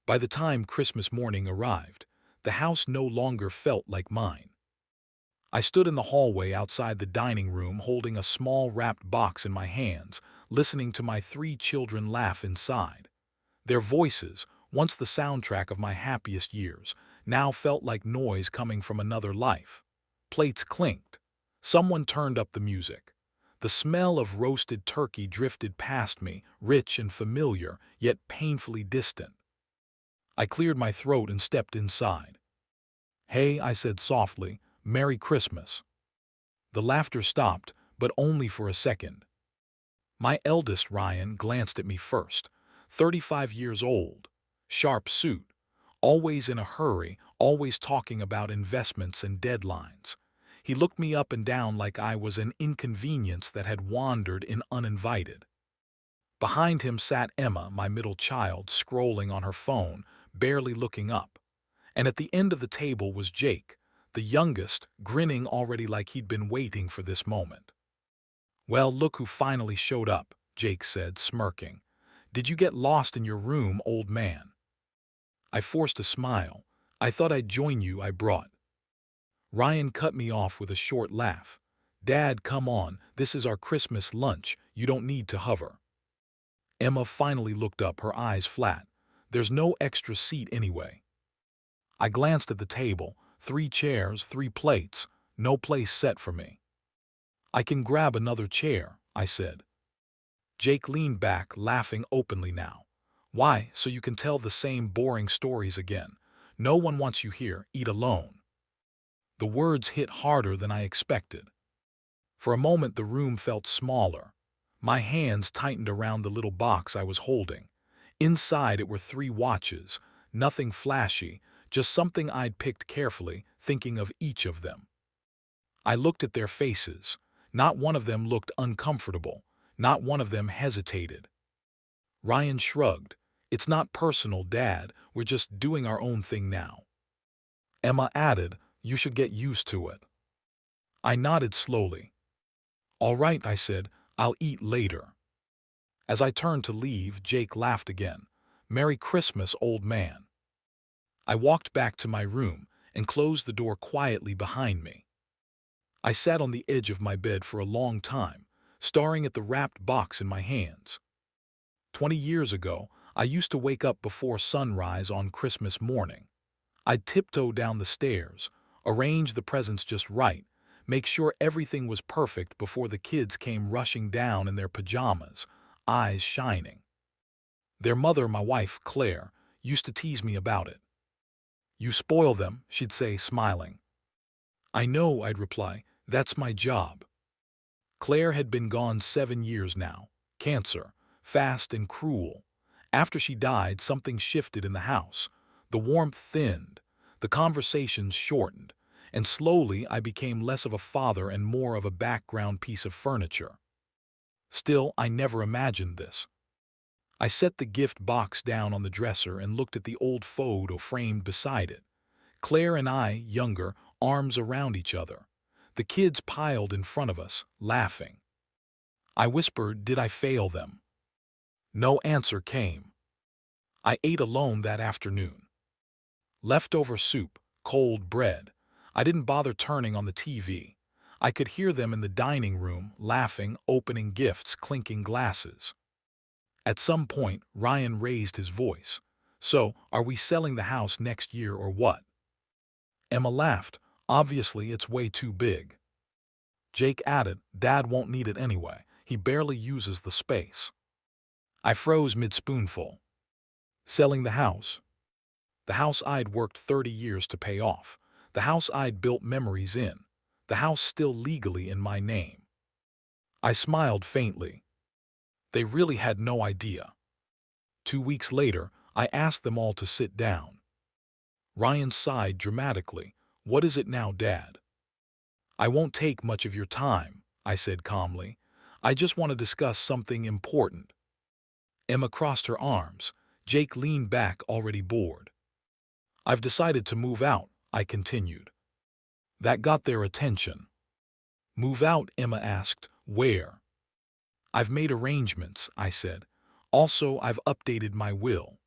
By the time Christmas morning arrived, the house no longer felt like mine. I stood in the hallway outside the dining room holding a small wrapped box in my hands, listening to my three children laugh inside. Their voices, once the soundtrack of my happiest years, now felt like noise coming from another life. Plates clinked. Someone turned up the music. The smell of roasted turkey drifted past me, rich and familiar, yet painfully distant. I cleared my throat and stepped inside. "Hey," I said softly, "Merry Christmas." The laughter stopped, but only for a second. My eldest, Ryan, glanced at me first. 35 years old, sharp suit, always in a hurry, always talking about investments and deadlines. He looked me up and down like I was an inconvenience that had wandered in uninvited. Behind him sat Emma, my middle child, scrolling on her phone, barely looking up. And at the end of the table was Jake, the youngest, grinning already like he'd been waiting for this moment. "Well, look who finally showed up," Jake said, smirking. "Did you get lost in your room, old man?" I forced a smile. "I thought I'd join you, I brought." Ryan cut me off with a short laugh. "Dad, come on, this is our Christmas lunch, you don't need to hover." Emma finally looked up, her eyes flat. "There's no extra seat anyway." I glanced at the table, 3 chairs, 3 plates, no place set for me. "I can grab another chair," I said. Jake leaned back, laughing openly now. "Why, so you can tell the same boring stories again. No one wants you here, eat alone." The words hit harder than I expected. For a moment the room felt smaller. My hands tightened around the little box I was holding. Inside it were 3 watches, nothing flashy, just something I'd picked carefully, thinking of each of them. I looked at their faces. Not one of them looked uncomfortable. Not one of them hesitated. Ryan shrugged. "It's not personal, Dad. We're just doing our own thing now." Emma added, "You should get used to it." I nodded slowly. "All right," I said, "I'll eat later." As I turned to leave, Jake laughed again. "Merry Christmas, old man." I walked back to my room and closed the door quietly behind me. I sat on the edge of my bed for a long time, staring at the wrapped box in my hands. 20 years ago, I used to wake up before sunrise on Christmas morning. I'd tiptoe down the stairs, arrange the presents just right, make sure everything was perfect before the kids came rushing down in their pajamas, eyes shining. Their mother, my wife, Claire, used to tease me about it. "You spoil them," she'd say, smiling. "I know," I'd reply, "that's my job." Claire had been gone 7 years now. Cancer, fast and cruel. After she died, something shifted in the house. The warmth thinned, the conversations shortened, and slowly I became less of a father and more of a background piece of furniture. Still, I never imagined this. I set the gift box down on the dresser and looked at the old photo framed beside it. Claire and I, younger, arms around each other. The kids piled in front of us, laughing. I whispered, "Did I fail them?" No answer came. I ate alone that afternoon. Leftover soup, cold bread. I didn't bother turning on the TV. I could hear them in the dining room, laughing, opening gifts, clinking glasses. At some point, Ryan raised his voice. "So, are we selling the house next year or what?" Emma laughed. "Obviously, it's way too big." Jake added, "Dad won't need it anyway. He barely uses the space." I froze mid-spoonful. Selling the house. The house I'd worked 30 years to pay off. The house I'd built memories in. The house still legally in my name. I smiled faintly. They really had no idea. 2 weeks later, I asked them all to sit down. Ryan sighed dramatically. "What is it now, Dad?" "I won't take much of your time," I said calmly. "I just want to discuss something important." Emma crossed her arms. Jake leaned back, already bored. "I've decided to move out," I continued. That got their attention. "Move out?" Emma asked. "Where?" "I've made arrangements," I said. "Also, I've updated my will."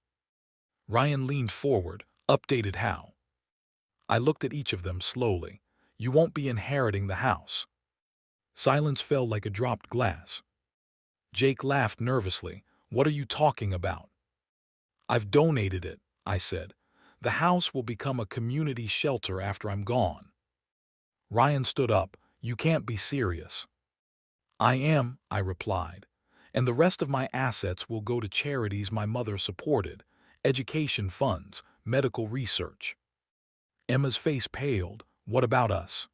Ryan leaned forward, updated how. I looked at each of them slowly. You won't be inheriting the house. Silence fell like a dropped glass. Jake laughed nervously. What are you talking about? I've donated it, I said. The house will become a community shelter after I'm gone. Ryan stood up. You can't be serious. I am, I replied. And the rest of my assets will go to charities my mother supported, education funds, medical research. Emma's face paled. What about us?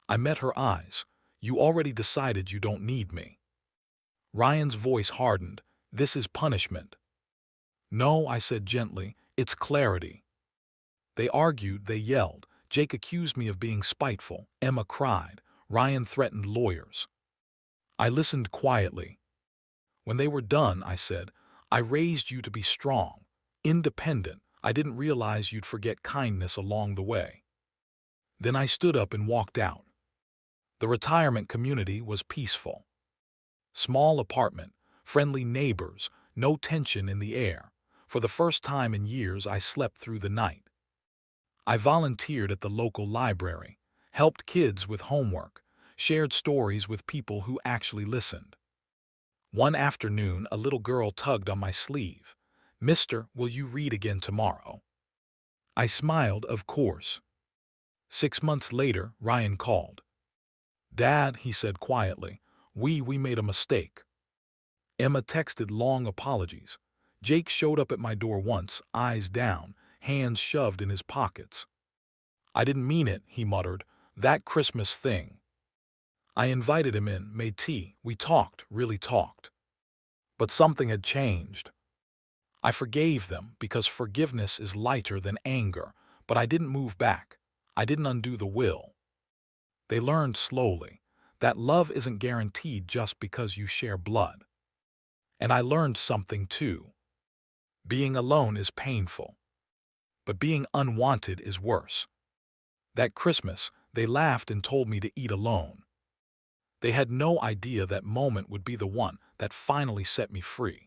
I met her eyes. You already decided you don't need me. Ryan's voice hardened. This is punishment. No, I said gently. It's clarity. They argued, they yelled. Jake accused me of being spiteful. Emma cried. Ryan threatened lawyers. I listened quietly. When they were done, I said, I raised you to be strong, independent. I didn't realize you'd forget kindness along the way. Then I stood up and walked out. The retirement community was peaceful. Small apartment, friendly neighbors, no tension in the air. For the first time in years, I slept through the night. I volunteered at the local library, helped kids with homework, shared stories with people who actually listened. One afternoon, a little girl tugged on my sleeve. Mister, will you read again tomorrow? I smiled, of course. 6 months later, Ryan called. Dad, he said quietly, we made a mistake. Emma texted long apologies. Jake showed up at my door once, eyes down, hands shoved in his pockets. I didn't mean it, he muttered. That Christmas thing. I invited him in, made tea. We talked, really talked. But something had changed. I forgave them because forgiveness is lighter than anger, but I didn't move back. I didn't undo the will. They learned slowly that love isn't guaranteed just because you share blood. And I learned something too. Being alone is painful, but being unwanted is worse. That Christmas, they laughed and told me to eat alone. They had no idea that moment would be the one that finally set me free.